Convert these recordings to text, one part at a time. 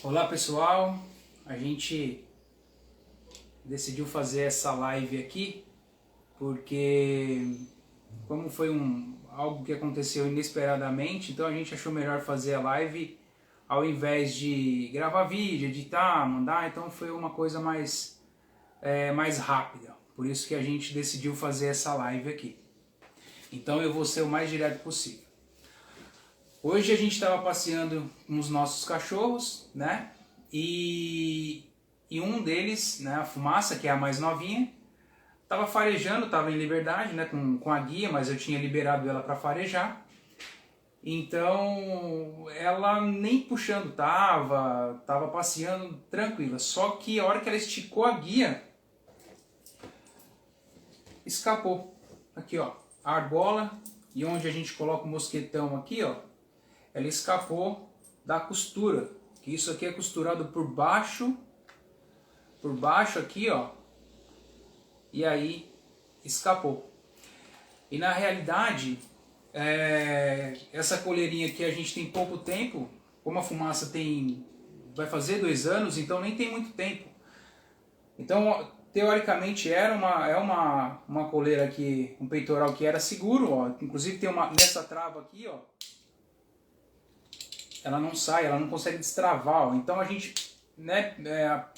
Olá pessoal, a gente decidiu fazer essa live aqui porque como foi algo que aconteceu inesperadamente, então a gente achou melhor fazer a live ao invés de gravar vídeo, editar, mandar, então foi uma coisa mais rápida, por isso que a gente decidiu fazer essa live aqui. Então eu vou ser o mais direto possível. Hoje a gente estava passeando com os nossos cachorros, né? E um deles, né, a Fumaça, que é a mais novinha, estava farejando, estava em liberdade, né, com a guia, mas eu tinha liberado ela para farejar. Então ela nem puxando tava passeando tranquila. Só que a hora que ela esticou a guia, escapou. Aqui ó, a argola, e onde a gente coloca o mosquetão aqui ó, ela escapou da costura. Que isso aqui é costurado por baixo aqui ó, e aí escapou. E na realidade, essa coleirinha aqui a gente tem pouco tempo, como a Fumaça vai fazer 2 anos, então nem tem muito tempo. Então, teoricamente é uma coleira aqui, um peitoral que era seguro, ó. Inclusive tem nessa trava aqui, ó, ela não sai, ela não consegue destravar, ó. Então a gente, né,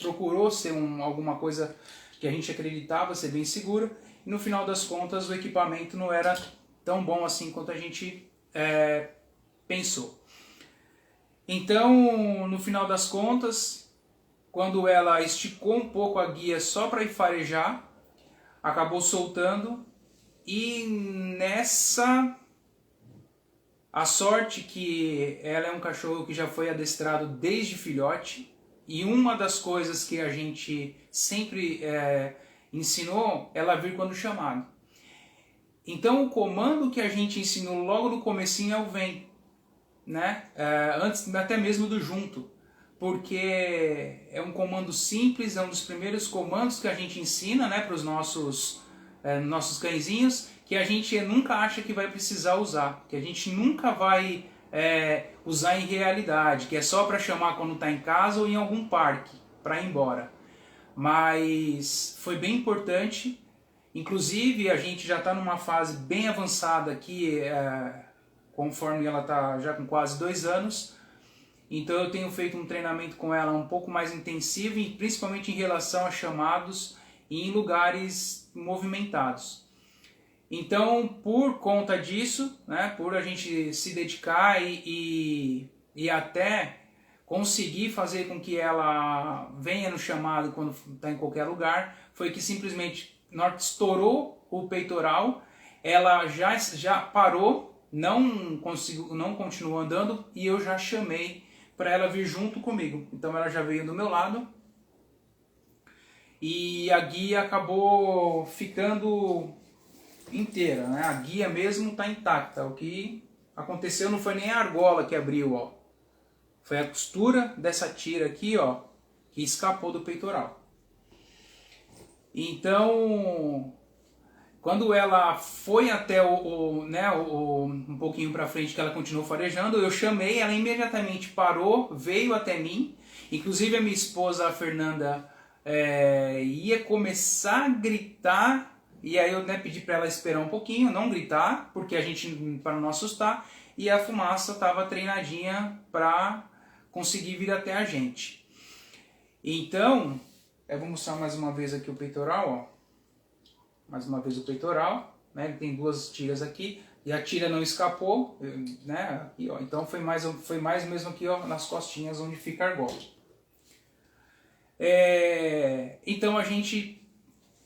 procurou ser alguma coisa que a gente acreditava ser bem segura, e no final das contas o equipamento não era tão bom assim quanto a gente pensou. Então, no final das contas, quando ela esticou um pouco a guia só para ir farejar, acabou soltando, e a sorte que ela é um cachorro que já foi adestrado desde filhote, e uma das coisas que a gente sempre ensinou, ela vir quando chamado. Então o comando que a gente ensinou logo no comecinho é o vem, né? Antes até mesmo do junto, porque é um comando simples, é um dos primeiros comandos que a gente ensina, né, para os nossos cãezinhos, que a gente nunca acha que vai precisar usar, que a gente nunca vai usar em realidade, que é só para chamar quando está em casa ou em algum parque, para ir embora. Mas foi bem importante, inclusive a gente já está numa fase bem avançada aqui, conforme ela está já com quase 2 anos, então eu tenho feito um treinamento com ela um pouco mais intensivo, e principalmente em relação a chamados e em lugares movimentados. Então, por conta disso, né, por a gente se dedicar e até conseguir fazer com que ela venha no chamado quando está em qualquer lugar, foi que simplesmente na hora que estourou o peitoral, ela já parou, não continuou andando, e eu já chamei para ela vir junto comigo. Então ela já veio do meu lado, e a guia acabou ficando inteira, né? A guia mesmo está intacta. O que aconteceu não foi nem a argola que abriu, ó. Foi a costura dessa tira aqui, ó, que escapou do peitoral. Então, quando ela foi até um pouquinho para frente, que ela continuou farejando, eu chamei, ela imediatamente parou, veio até mim. Inclusive a minha esposa, a Fernanda, ia começar a gritar. E aí eu pedi para ela esperar um pouquinho, não gritar, porque a gente, para não assustar, e a Fumaça estava treinadinha para conseguir vir até a gente. Então, eu vou mostrar mais uma vez aqui o peitoral, ó. Mais uma vez o peitoral, né? Ele tem 2 tiras aqui, e a tira não escapou, né? Aqui, ó. Então foi mais mesmo aqui, ó, nas costinhas onde fica a argola. Então a gente...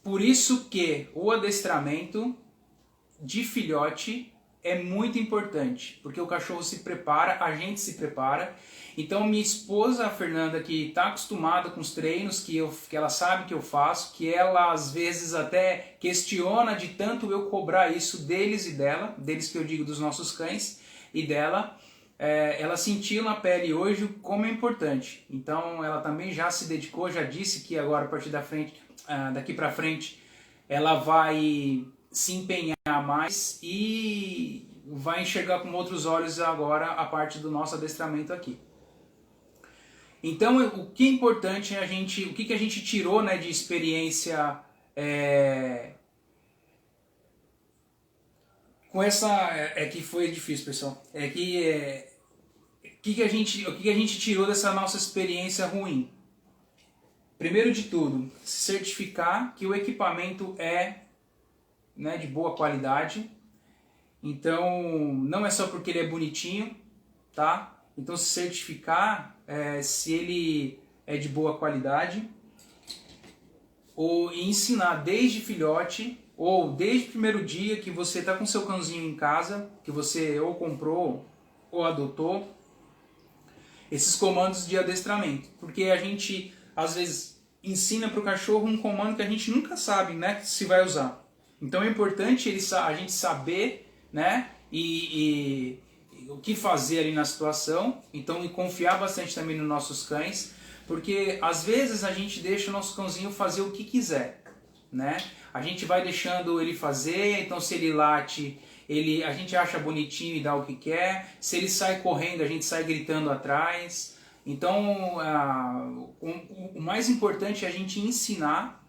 Por isso que o adestramento de filhote é muito importante, porque o cachorro se prepara, a gente se prepara. Então minha esposa, a Fernanda, que está acostumada com os treinos que ela sabe que eu faço, que ela às vezes até questiona de tanto eu cobrar isso deles e dela, deles que eu digo dos nossos cães e dela, ela sentiu na pele hoje como é importante. Então ela também já se dedicou, já disse que agora a partir daqui para frente ela vai se empenhar mais e vai enxergar com outros olhos agora a parte do nosso adestramento aqui. Então, o que é importante é o que a gente tirou, né, de experiência com essa, que foi difícil, pessoal. O que a gente tirou dessa nossa experiência ruim? Primeiro de tudo, certificar que o equipamento é, né, de boa qualidade. Então, não é só porque ele é bonitinho, tá? Então, se certificar se ele é de boa qualidade. Ou ensinar desde filhote, ou desde o primeiro dia que você está com seu cãozinho em casa, que você ou comprou ou adotou, esses comandos de adestramento. Porque a gente, às vezes, ensina para o cachorro um comando que a gente nunca sabe, né, se vai usar. Então é importante a gente saber, né, e o que fazer ali na situação. Então, e confiar bastante também nos nossos cães, porque às vezes a gente deixa o nosso cãozinho fazer o que quiser, né? A gente vai deixando ele fazer, então se ele late, a gente acha bonitinho e dá o que quer. Se ele sai correndo, a gente sai gritando atrás. Então, o mais importante é a gente ensinar,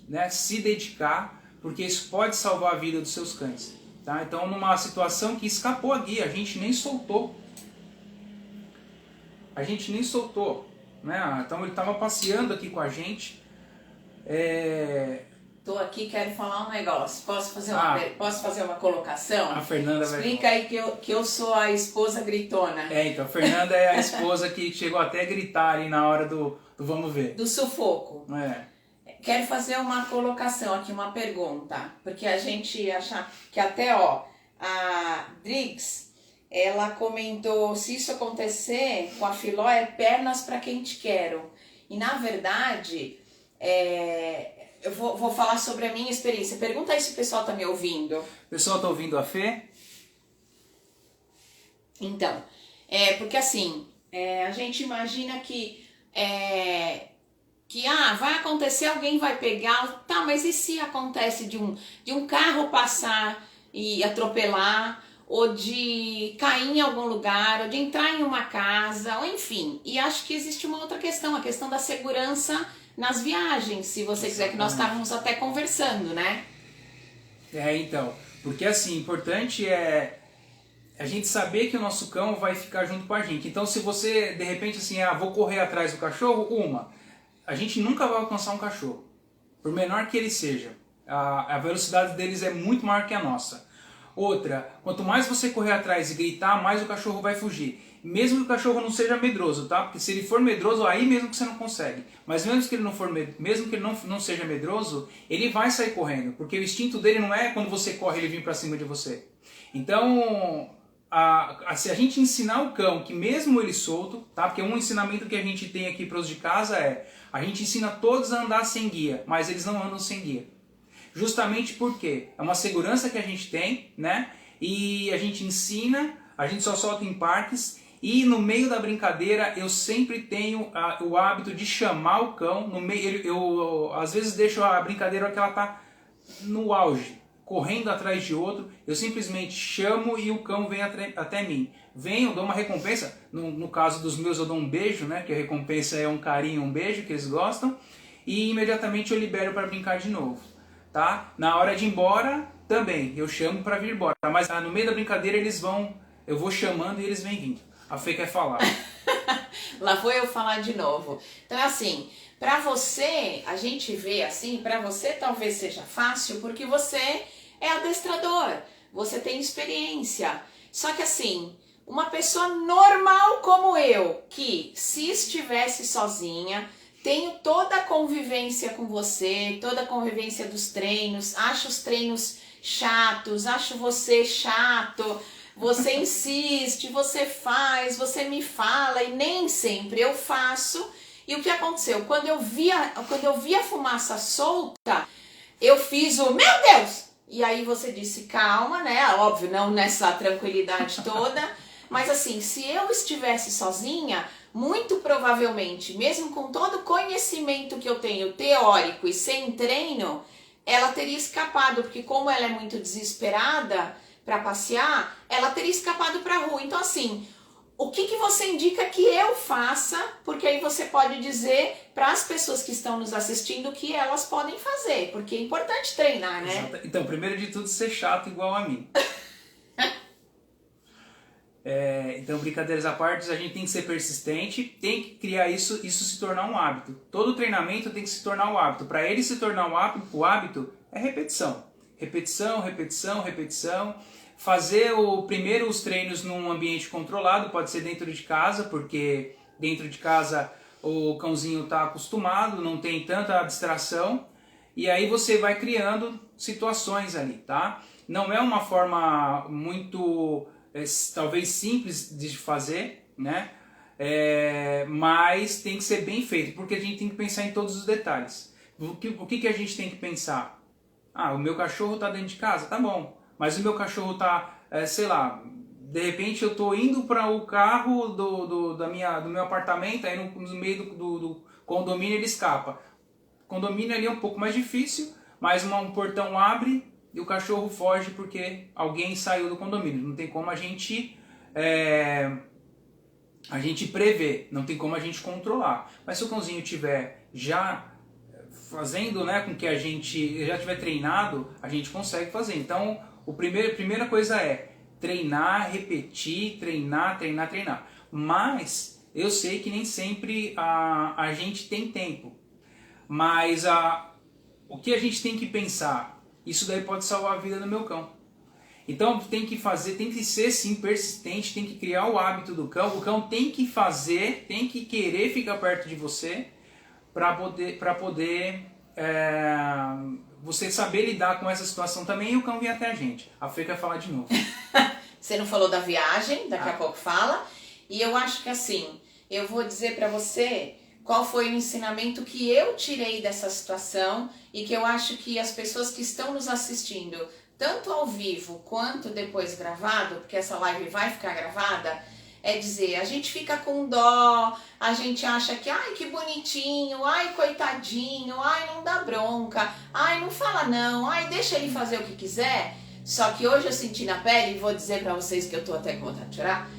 né, se dedicar, porque isso pode salvar a vida dos seus cães. Tá? Então, numa situação que escapou a guia, a gente nem soltou. Né? Então, ele estava passeando aqui com a gente. Tô aqui, quero falar um negócio. Posso fazer uma colocação? A Fernanda Explica aí que eu sou a esposa gritona. Então, a Fernanda é a esposa que chegou até a gritar ali na hora do vamos ver. Do sufoco. Quero fazer uma colocação aqui, uma pergunta. Porque a gente acha que até, a Driggs, ela comentou, se isso acontecer com a Filó, é pernas para quem te quero. E na verdade, eu vou falar sobre a minha experiência. Pergunta aí se o pessoal tá me ouvindo. O pessoal tá ouvindo a Fê? Então, porque assim, a gente imagina que vai acontecer, alguém vai pegar, tá, mas e se acontece de um carro passar e atropelar, ou de cair em algum lugar, ou de entrar em uma casa, ou enfim. E acho que existe uma outra questão, a questão da segurança nas viagens, se você quiser, que nós estávamos até conversando, né? Então, porque assim, importante é a gente saber que o nosso cão vai ficar junto com a gente. Então, se você, de repente, assim, vou correr atrás do cachorro, a gente nunca vai alcançar um cachorro, por menor que ele seja. A velocidade deles é muito maior que a nossa. Outra, quanto mais você correr atrás e gritar, mais o cachorro vai fugir. Mesmo que o cachorro não seja medroso, tá? Porque se ele for medroso, aí mesmo que você não consegue. Mas mesmo que ele não seja medroso, ele vai sair correndo. Porque o instinto dele não é quando você corre ele vir para cima de você. Então, se a gente ensinar o cão que mesmo ele solto, tá? Porque um ensinamento que a gente tem aqui para os de casa a gente ensina todos a andar sem guia, mas eles não andam sem guia. Justamente porque é uma segurança que a gente tem, né? E a gente ensina, a gente só solta em parques, e no meio da brincadeira eu sempre tenho o hábito de chamar o cão. Eu às vezes deixo a brincadeira que ela está no auge, correndo atrás de outro, eu simplesmente chamo e o cão vem até mim. Vem, eu dou uma recompensa, no caso dos meus eu dou um beijo, né? Que a recompensa é um carinho, um beijo, que eles gostam, e imediatamente eu libero para brincar de novo. Tá? Na hora de ir embora, também, eu chamo para vir embora. Mas no meio da brincadeira eu vou chamando e eles vêm vindo. A Fê quer falar. Lá vou eu falar de novo. Então é assim, para você, a gente vê assim, para você talvez seja fácil, porque você é adestrador, você tem experiência. Só que assim, uma pessoa normal como eu, que se estivesse sozinha, tenho toda a convivência com você, toda a convivência dos treinos, acho os treinos chatos, acho você chato, você insiste, você faz, você me fala e nem sempre eu faço. E o que aconteceu? Quando eu vi a fumaça solta, eu fiz o meu Deus! E aí você disse calma, né? Óbvio, não nessa tranquilidade toda, mas assim, se eu estivesse sozinha, muito provavelmente, mesmo com todo o conhecimento que eu tenho teórico e sem treino, ela teria escapado, porque como ela é muito desesperada para passear, ela teria escapado para a rua. Então assim, o que você indica que eu faça? Porque porque aí você pode dizer para as pessoas que estão nos assistindo o que elas podem fazer, porque é importante treinar, né? Exato. Então, primeiro de tudo, ser chato igual a mim. Então, brincadeiras à parte, a gente tem que ser persistente, tem que criar isso se tornar um hábito. Todo treinamento tem que se tornar um hábito. Para ele se tornar o hábito é repetição. Repetição, repetição, repetição. Fazer primeiro os treinos num ambiente controlado, pode ser dentro de casa, porque dentro de casa o cãozinho está acostumado, não tem tanta distração. E aí você vai criando situações ali, tá? Não é uma forma muito... talvez simples de fazer, né? Mas tem que ser bem feito, porque a gente tem que pensar em todos os detalhes. O que a gente tem que pensar? O meu cachorro está dentro de casa, tá bom, mas o meu cachorro está, sei lá, de repente eu estou indo para o carro do meu apartamento, aí no meio do condomínio ele escapa. O condomínio ali é um pouco mais difícil, mas um portão abre e o cachorro foge porque alguém saiu do condomínio. Não tem como a gente prever, não tem como a gente controlar. Mas se o cãozinho estiver já fazendo, né, com que a gente já estiver treinado, a gente consegue fazer. Então, a primeira coisa é treinar, repetir, treinar. Mas eu sei que nem sempre a gente tem tempo. Mas o que a gente tem que pensar? Isso daí pode salvar a vida do meu cão. Então tem que ser sim persistente, tem que criar o hábito do cão. O cão tem que fazer, tem que querer ficar perto de você para poder você saber lidar com essa situação também e o cão vir até a gente. A Fê quer falar de novo. Você não falou da viagem, daqui a pouco fala. E eu acho que assim, eu vou dizer para você qual foi o ensinamento que eu tirei dessa situação e que eu acho que as pessoas que estão nos assistindo, tanto ao vivo quanto depois gravado, porque essa live vai ficar gravada, é dizer, a gente fica com dó, a gente acha que, ai, que bonitinho, ai, coitadinho, ai, não dá bronca, ai, não fala não, ai, deixa ele fazer o que quiser. Só que hoje eu senti na pele, e vou dizer pra vocês que eu tô até com vontade de chorar,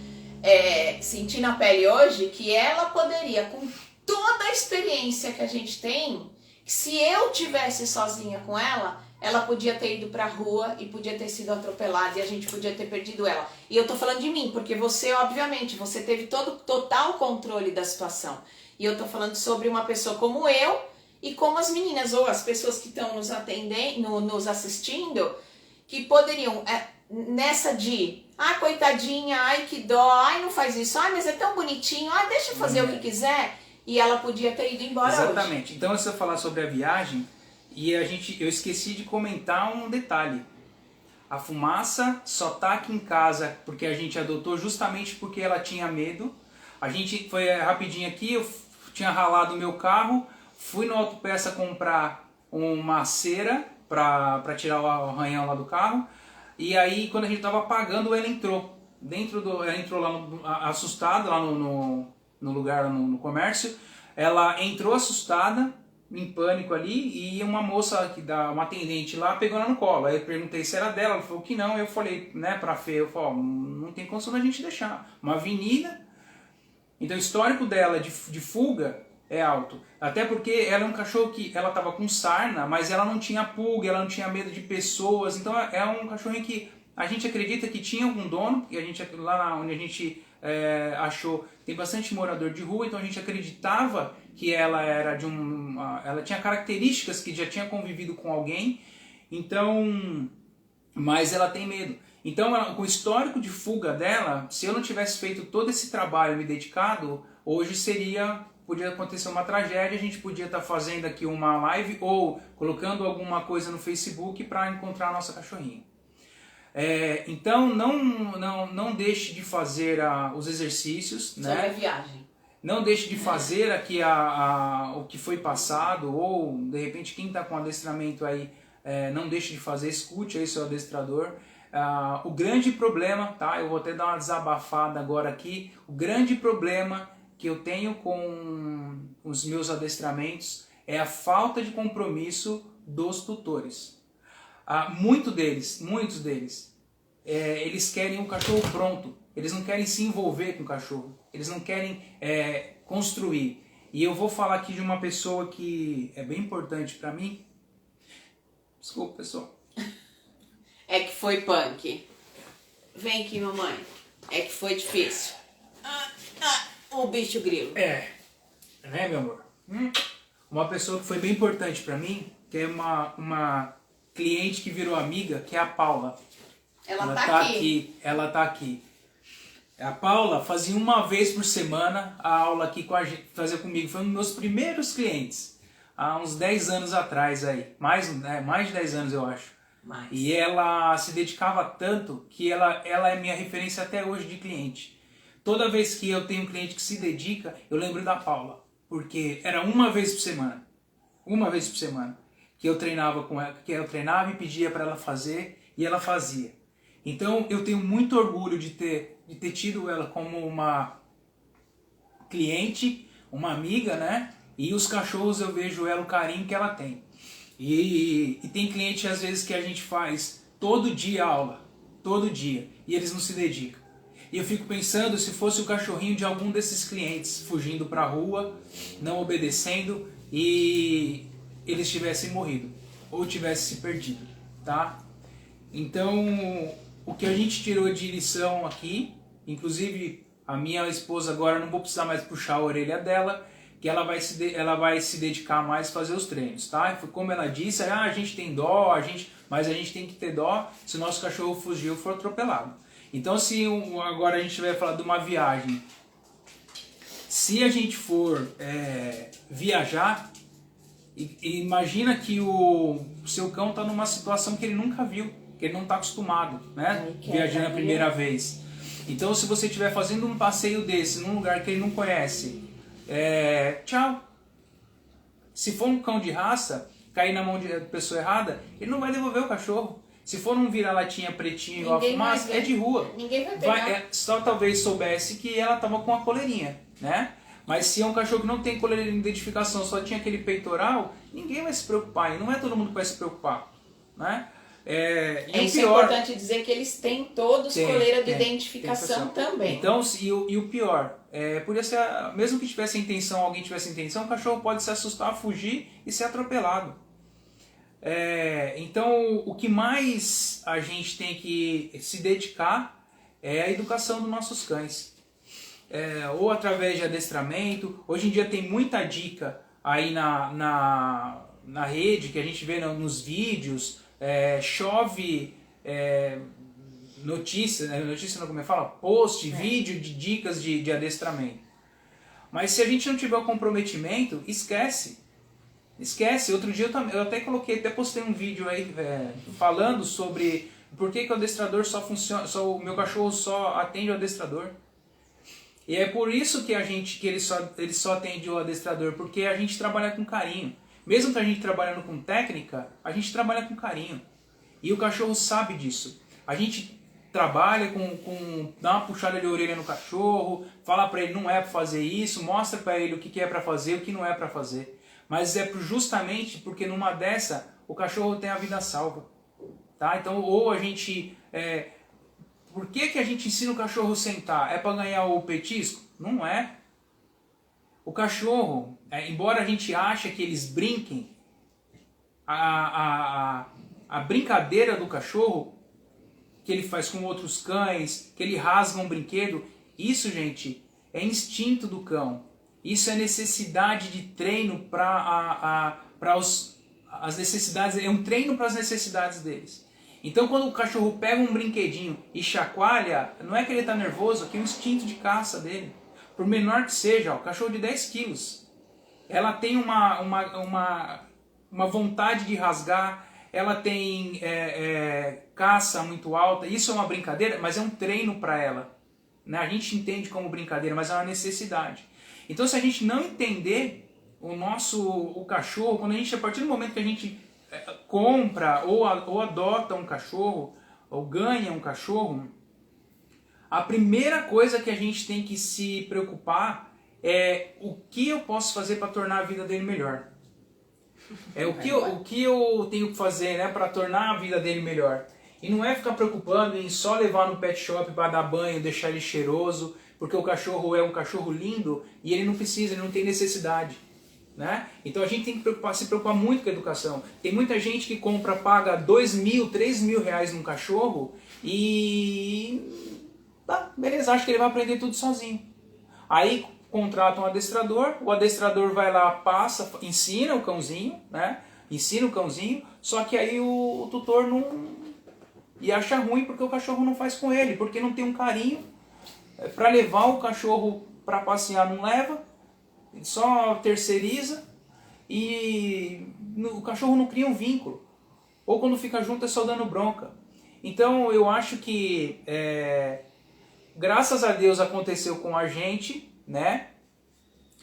senti na pele hoje que ela poderia, com toda a experiência que a gente tem, se eu tivesse sozinha com ela, ela podia ter ido pra rua e podia ter sido atropelada e a gente podia ter perdido ela. E eu tô falando de mim, porque você, obviamente, você teve total controle da situação. E eu tô falando sobre uma pessoa como eu e como as meninas ou as pessoas que estão nos atendendo, nos assistindo, que poderiam, nessa de, ai, coitadinha, ai, que dó, ai, não faz isso, ai, mas é tão bonitinho, ai, deixa eu fazer o que quiser. E ela podia ter ido embora hoje. Exatamente. Então, se eu falar sobre a viagem, eu esqueci de comentar um detalhe. A Fumaça só tá aqui em casa porque a gente adotou justamente porque ela tinha medo. A gente foi rapidinho aqui, eu tinha ralado o meu carro, fui no Autopeça comprar uma cera para tirar o arranhão lá do carro. E aí, quando a gente tava pagando, ela entrou. Ela entrou lá assustada, lá no lugar, no comércio. Ela entrou assustada, em pânico ali, e uma moça, uma atendente lá, pegou ela no colo. Aí eu perguntei se era dela, ela falou que não. Eu falei, né, pra Fê, eu falei, não tem condição da gente deixar. Uma avenida, então o histórico dela de fuga é alto. Até porque ela é um cachorro que ela tava com sarna, mas ela não tinha pulga, ela não tinha medo de pessoas. Então é um cachorrinho que a gente acredita que tinha algum dono, porque lá onde a gente achou, tem bastante morador de rua, então a gente acreditava que ela era ela tinha características que já tinha convivido com alguém, então, mas ela tem medo. Então, com o histórico de fuga dela, se eu não tivesse feito todo esse trabalho me dedicado, hoje podia acontecer uma tragédia, a gente podia estar fazendo aqui uma live ou colocando alguma coisa no Facebook para encontrar a nossa cachorrinha. Então não deixe de fazer os exercícios, sobre a viagem. Não deixe de fazer aqui o que foi passado, ou de repente quem está com adestramento aí, não deixe de fazer, escute aí seu adestrador. O grande problema, tá? Eu vou até dar uma desabafada agora aqui. O grande problema que eu tenho com os meus adestramentos é a falta de compromisso dos tutores. Muitos deles, eles querem um cachorro pronto, eles não querem se envolver com o cachorro, eles não querem construir. E eu vou falar aqui de uma pessoa que é bem importante para mim. Desculpa, pessoal. É que foi punk. Vem aqui, mamãe. É que foi difícil. O bicho grilo. Né, meu amor? Uma pessoa que foi bem importante para mim, que é uma cliente que virou amiga, que é a Paula. Ela tá aqui. Ela tá aqui. A Paula fazia uma vez por semana a aula aqui com a gente, fazia comigo. Foi um dos meus primeiros clientes, há uns 10 anos atrás aí. Mais de 10 anos eu acho. Mais. E ela se dedicava tanto que ela é minha referência até hoje de cliente. Toda vez que eu tenho um cliente que se dedica, eu lembro da Paula. Porque era uma vez por semana. Uma vez por semana. Que eu treinava com ela, que eu treinava e pedia para ela fazer e ela fazia. Então eu tenho muito orgulho de ter tido ela como uma cliente, uma amiga, né? E os cachorros eu vejo ela, o carinho que ela tem. E tem cliente às vezes que a gente faz todo dia aula, todo dia, e eles não se dedicam. E eu fico pensando se fosse o cachorrinho de algum desses clientes fugindo para a rua, não obedecendo e eles tivessem morrido ou tivessem se perdido, tá? Então, o que a gente tirou de lição aqui, inclusive a minha esposa agora não vou precisar mais puxar a orelha dela, que ela vai se dedicar mais a fazer os treinos, tá? Como ela disse, a gente tem dó, mas a gente tem que ter dó se o nosso cachorro fugir ou for atropelado. Então, se agora a gente vai falar de uma viagem, se a gente for viajar, imagina que o seu cão está numa situação que ele nunca viu, que ele não está acostumado, né? Viajando a primeira vez. Então, se você estiver fazendo um passeio desse num lugar que ele não conhece, tchau. Se for um cão de raça, cair na mão de pessoa errada, ele não vai devolver o cachorro. Se for um vira-latinha pretinho igual a fumaça, é de rua. Ninguém vai pegar. Só talvez soubesse que ela estava com a coleirinha, né? Mas se é um cachorro que não tem coleirinha de identificação, só tinha aquele peitoral, ninguém vai se preocupar. E não é todo mundo que vai se preocupar, né? Isso pior, é importante dizer que eles têm todos coleira de identificação também. Então, e o pior, podia ser, mesmo que tivesse intenção, alguém tivesse intenção, o cachorro pode se assustar, fugir e ser atropelado. Então, o que mais a gente tem que se dedicar é a educação dos nossos cães. Ou através de adestramento. Hoje em dia tem muita dica aí na rede, que a gente vê nos vídeos. Chove notícia não, como é que fala? Post, vídeo de dicas de adestramento. Mas se a gente não tiver o comprometimento, esquece. Outro dia eu até postei um vídeo aí falando sobre por que o adestrador só funciona, o meu cachorro só atende o adestrador. E é por isso que ele só atende o adestrador, porque a gente trabalha com carinho. Mesmo que a gente trabalhando com técnica, a gente trabalha com carinho. E o cachorro sabe disso. A gente trabalha dá uma puxada de orelha no cachorro, fala para ele não é para fazer isso, mostra para ele o que é para fazer e o que não é para fazer. Mas justamente porque numa dessa o cachorro tem a vida salva. Tá? Então, ou a gente... por que a gente ensina o cachorro a sentar? É para ganhar o petisco? Não é. O cachorro, embora a gente ache que eles brinquem, a brincadeira do cachorro, que ele faz com outros cães, que ele rasga um brinquedo, isso, gente, é instinto do cão. Isso é necessidade de treino para as necessidades, é um treino para as necessidades deles. Então, quando o cachorro pega um brinquedinho e chacoalha, não é que ele está nervoso, é que é um instinto de caça dele. Por menor que seja, o cachorro de 10 quilos, ela tem uma vontade de rasgar, ela tem caça muito alta. Isso é uma brincadeira, mas é um treino para ela. Né? A gente entende como brincadeira, mas é uma necessidade. Então, se a gente não entender o cachorro, a partir do momento que a gente compra ou adota um cachorro, ou ganha um cachorro, a primeira coisa que a gente tem que se preocupar é o que eu posso fazer para tornar a vida dele melhor. O que eu tenho que fazer, né, para tornar a vida dele melhor. E não é ficar preocupando em só levar no pet shop para dar banho, deixar ele cheiroso, porque o cachorro é um cachorro lindo e ele não precisa, ele não tem necessidade. Né? Então a gente tem que se preocupar muito com a educação. Tem muita gente que paga 2 mil, 3 mil reais num cachorro e... tá, beleza, acha que ele vai aprender tudo sozinho. Aí contrata um adestrador, o adestrador vai lá, passa, ensina o cãozinho, né? Ensina o cãozinho, só que aí o tutor não... e acha ruim porque o cachorro não faz com ele, porque não tem um carinho para levar o cachorro para passear, não leva, só terceiriza e o cachorro não cria um vínculo. Ou quando fica junto é só dando bronca. Então eu acho que graças a Deus aconteceu com a gente, né?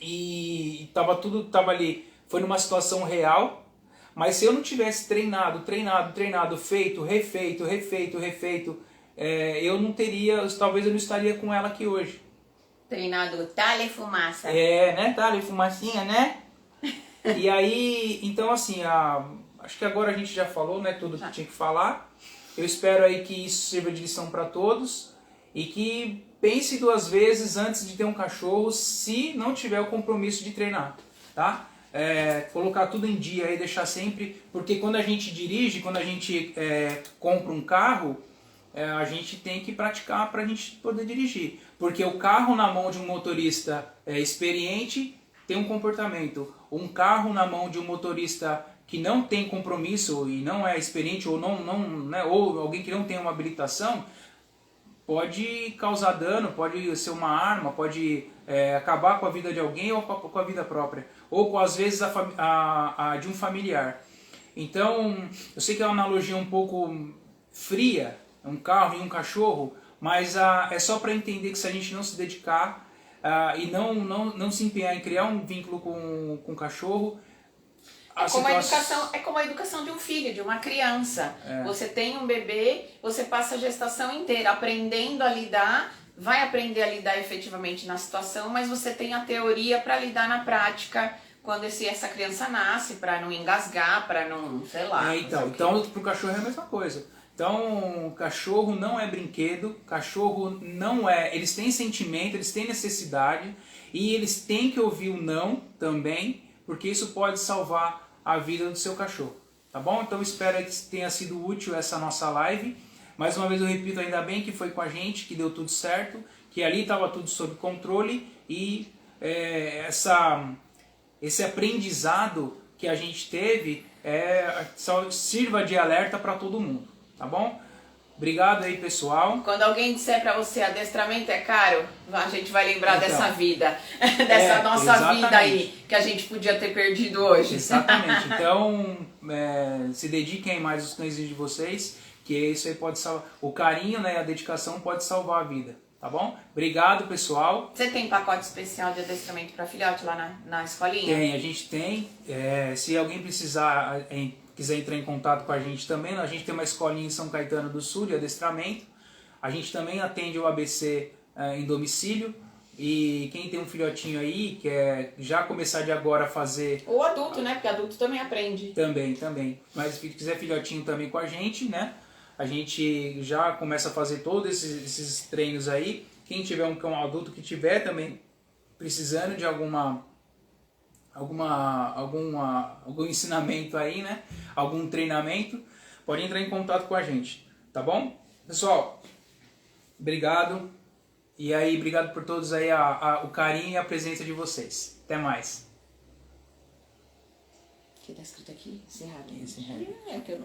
E tava ali, foi numa situação real. Mas se eu não tivesse treinado, feito, refeito, eu não teria, talvez eu não estaria com ela aqui hoje. Treinado talha e fumaça. Né? Talha e fumacinha, né? E aí, então assim, acho que agora a gente já falou, né, tudo que tinha que falar. Eu espero aí que isso sirva de lição para todos e que pense 2 vezes antes de ter um cachorro se não tiver o compromisso de treinar, tá? Colocar tudo em dia e deixar sempre, porque quando a gente dirige, quando a gente compra um carro, a gente tem que praticar para a gente poder dirigir, porque o carro na mão de um motorista experiente tem um comportamento, um carro na mão de um motorista que não tem compromisso e não é experiente ou né, ou alguém que não tem uma habilitação, pode causar dano, pode ser uma arma, pode acabar com a vida de alguém ou com a vida própria, ou às vezes a de um familiar. Então, eu sei que é uma analogia um pouco fria, um carro e um cachorro, mas é só para entender que se a gente não se dedicar e não se empenhar em criar um vínculo com o cachorro, é como a educação de um filho, de uma criança. Você tem um bebê, você passa a gestação inteira aprendendo a lidar, vai aprender a lidar efetivamente na situação, mas você tem a teoria para lidar na prática quando essa criança nasce, para não engasgar, para não, sei lá. Então para o cachorro é a mesma coisa. Então, cachorro não é brinquedo, cachorro não é... Eles têm sentimento, eles têm necessidade e eles têm que ouvir o não também, porque isso pode salvar a vida do seu cachorro, tá bom? Então espero que tenha sido útil essa nossa live. Mais uma vez eu repito, ainda bem que foi com a gente, que deu tudo certo, que ali estava tudo sob controle e esse aprendizado que a gente teve só sirva de alerta para todo mundo, tá bom? Obrigado aí, pessoal. Quando alguém disser para você adestramento é caro, a gente vai lembrar dessa vida, dessa nossa vida aí, que a gente podia ter perdido hoje. Exatamente. Então, se dediquem mais os cães de vocês, que isso aí pode salvar. O carinho, né, a dedicação pode salvar a vida, tá bom? Obrigado, pessoal. Você tem pacote especial de adestramento para filhote lá na escolinha? Tem, a gente tem. Se alguém quiser entrar em contato com a gente também, a gente tem uma escolinha em São Caetano do Sul de adestramento. A gente também atende o ABC em domicílio. E quem tem um filhotinho aí, quer já começar de agora a fazer... Ou adulto, né? Porque adulto também aprende. Também. Mas se quiser filhotinho também com a gente, né? A gente já começa a fazer todos esses treinos aí. Quem tiver um cão adulto que tiver também precisando de algum ensinamento aí, né? Algum treinamento, pode entrar em contato com a gente, tá bom? Pessoal, obrigado. E aí, obrigado por todos aí o carinho e a presença de vocês. Até mais. O que tá escrito aqui? Encerrado. Encerrado. É que eu não